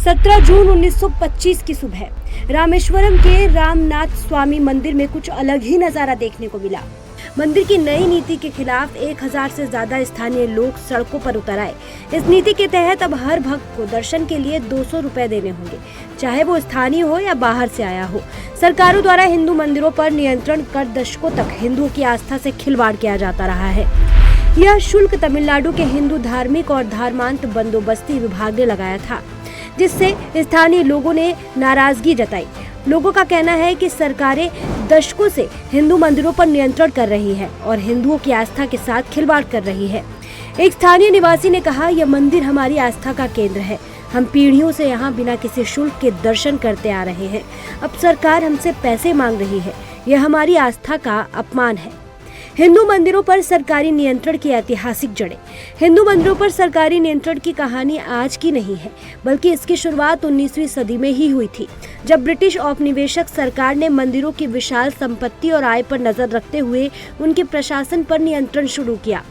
17 जून 1925 की सुबह रामेश्वरम के रामनाथ स्वामी मंदिर में कुछ अलग ही नजारा देखने को मिला। मंदिर की नई नीति के खिलाफ 1000 से ज्यादा स्थानीय लोग सड़कों पर उतर आए। इस नीति के तहत अब हर भक्त को दर्शन के लिए 200 रुपए देने होंगे, चाहे वो स्थानीय हो या बाहर से आया हो। सरकारों द्वारा हिंदू मंदिरों पर नियंत्रण कर दशकों तक हिंदुओं की आस्था से खिलवाड़ किया जाता रहा है। यह शुल्क तमिलनाडु के हिंदू धार्मिक और धर्मांत बंदोबस्ती विभाग ने लगाया था, जिससे स्थानीय लोगों ने नाराजगी जताई। लोगों का कहना है कि सरकारें दशकों से हिंदू मंदिरों पर नियंत्रण कर रही है और हिंदुओं की आस्था के साथ खिलवाड़ कर रही है। एक स्थानीय निवासी ने कहा, यह मंदिर हमारी आस्था का केंद्र है। हम पीढ़ियों से यहाँ बिना किसी शुल्क के दर्शन करते आ रहे हैं। अब सरकार हमसे पैसे मांग रही है। यह हमारी आस्था का अपमान है। हिंदू मंदिरों पर सरकारी नियंत्रण की ऐतिहासिक जड़ें। हिंदू मंदिरों पर सरकारी नियंत्रण की कहानी आज की नहीं है, बल्कि इसकी शुरुआत 19वीं सदी में ही हुई थी, जब ब्रिटिश औपनिवेशिक सरकार ने मंदिरों की विशाल संपत्ति और आय पर नजर रखते हुए उनके प्रशासन पर नियंत्रण शुरू किया।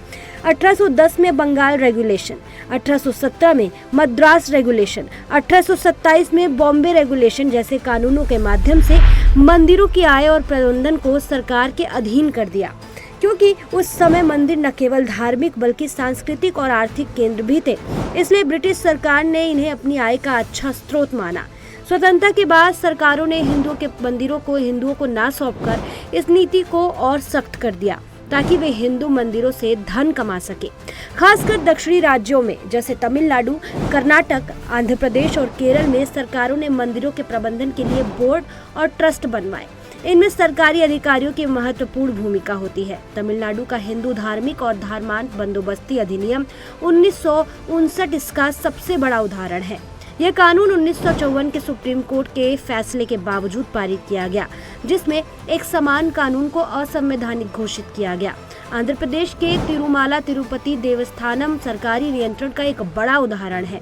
1810 में बंगाल रेगुलेशन, 1817 में मद्रास रेगुलेशन, 1827 में बॉम्बे रेगुलेशन जैसे कानूनों के माध्यम से मंदिरों की आय और प्रबंधन को सरकार के अधीन कर दिया। क्योंकि उस समय मंदिर न केवल धार्मिक बल्कि सांस्कृतिक और आर्थिक केंद्र भी थे, इसलिए ब्रिटिश सरकार ने इन्हें अपनी आय का अच्छा स्रोत माना। स्वतंत्रता के बाद सरकारों ने हिंदुओं के मंदिरों को हिंदुओं को ना सौंपकर इस नीति को और सख्त कर दिया, ताकि वे हिंदू मंदिरों से धन कमा सके। खासकर दक्षिणी राज्यों में जैसे तमिलनाडु, कर्नाटक, आंध्र प्रदेश और केरल में सरकारों ने मंदिरों के प्रबंधन के लिए बोर्ड और ट्रस्ट बनवाए। इनमें सरकारी अधिकारियों की महत्वपूर्ण भूमिका होती है। तमिलनाडु का हिंदू धार्मिक और धर्मांत बंदोबस्ती अधिनियम 1959 इसका सबसे बड़ा उदाहरण है। यह कानून 1954 के सुप्रीम कोर्ट के फैसले के बावजूद पारित किया गया, जिसमें एक समान कानून को असंवैधानिक घोषित किया गया। आंध्र प्रदेश के तिरुमाला तिरुपति देवस्थानम सरकारी नियंत्रण का एक बड़ा उदाहरण है।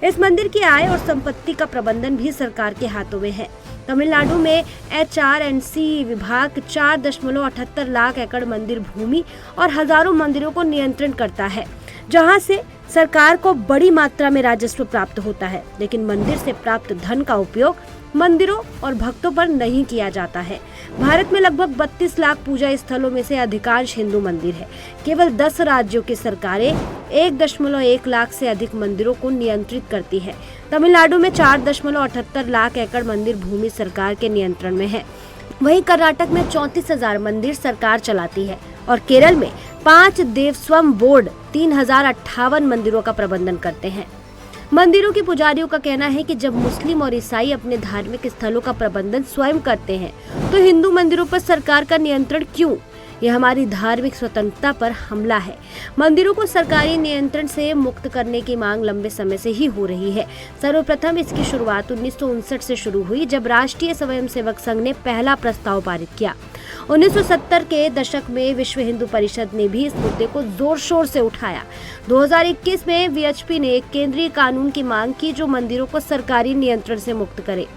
इस मंदिर की आय और संपत्ति का प्रबंधन भी सरकार के हाथों में है। तमिलनाडु में HRNC विभाग 4.78 लाख एकड़ मंदिर भूमि और हजारों मंदिरों को नियंत्रण करता है, जहां से सरकार को बड़ी मात्रा में राजस्व प्राप्त होता है। लेकिन मंदिर से प्राप्त धन का उपयोग मंदिरों और भक्तों पर नहीं किया जाता है। भारत में लगभग 32 लाख पूजा स्थलों में से अधिकांश हिंदू मंदिर है। केवल 10 राज्यों की सरकारें 1.1 लाख से अधिक मंदिरों को नियंत्रित करती है। तमिलनाडु में 4.78 लाख एकड़ मंदिर भूमि सरकार के नियंत्रण में है। वहीं कर्नाटक में 34,000 मंदिर सरकार चलाती है और केरल में 5 देवस्थानम बोर्ड 3058 मंदिरों का प्रबंधन करते हैं। मंदिरों के पुजारियों का कहना है कि जब मुस्लिम और ईसाई अपने धार्मिक स्थलों का प्रबंधन स्वयं करते हैं, तो हिंदू मंदिरों पर सरकार का नियंत्रण क्यों? यह हमारी धार्मिक स्वतंत्रता पर हमला है। मंदिरों को सरकारी नियंत्रण से मुक्त करने की मांग लंबे समय से ही हो रही है। सर्वप्रथम इसकी शुरुआत 1959 से शुरू हुई, जब राष्ट्रीय स्वयंसेवक संघ ने पहला प्रस्ताव पारित किया। 1970 के दशक में विश्व हिंदू परिषद ने भी इस मुद्दे को जोर शोर से उठाया। 2021 में VHP ने एक केंद्रीय कानून की मांग की, जो मंदिरों को सरकारी नियंत्रण से मुक्त करे।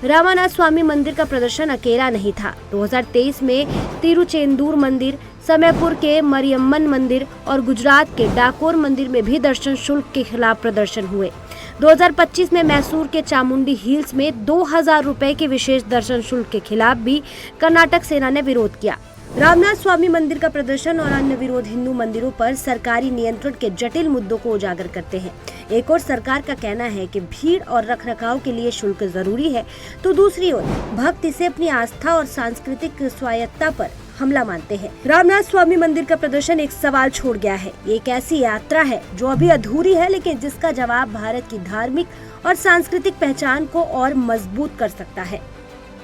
रामानाथ स्वामी मंदिर का प्रदर्शन अकेला नहीं था। 2023 में तिरुचेंदूर मंदिर, समयपुर के मरियम्मन मंदिर और गुजरात के डाकोर मंदिर में भी दर्शन शुल्क के खिलाफ प्रदर्शन हुए। 2025 में मैसूर के चामुंडी हिल्स में 2000 रुपए के विशेष दर्शन शुल्क के खिलाफ भी कर्नाटक सेना ने विरोध किया। रामनाथ स्वामी मंदिर का प्रदर्शन और अन्य विरोध हिंदू मंदिरों पर सरकारी नियंत्रण के जटिल मुद्दों को उजागर करते हैं। एक और सरकार का कहना है कि भीड़ और रखरखाव के लिए शुल्क जरूरी है, तो दूसरी ओर भक्त इसे अपनी आस्था और सांस्कृतिक स्वायत्तता पर हमला मानते हैं। रामनाथ स्वामी मंदिर का प्रदर्शन एक सवाल छोड़ गया है। ये एक ऐसी यात्रा है जो अभी अधूरी है, लेकिन जिसका जवाब भारत की धार्मिक और सांस्कृतिक पहचान को और मजबूत कर सकता है।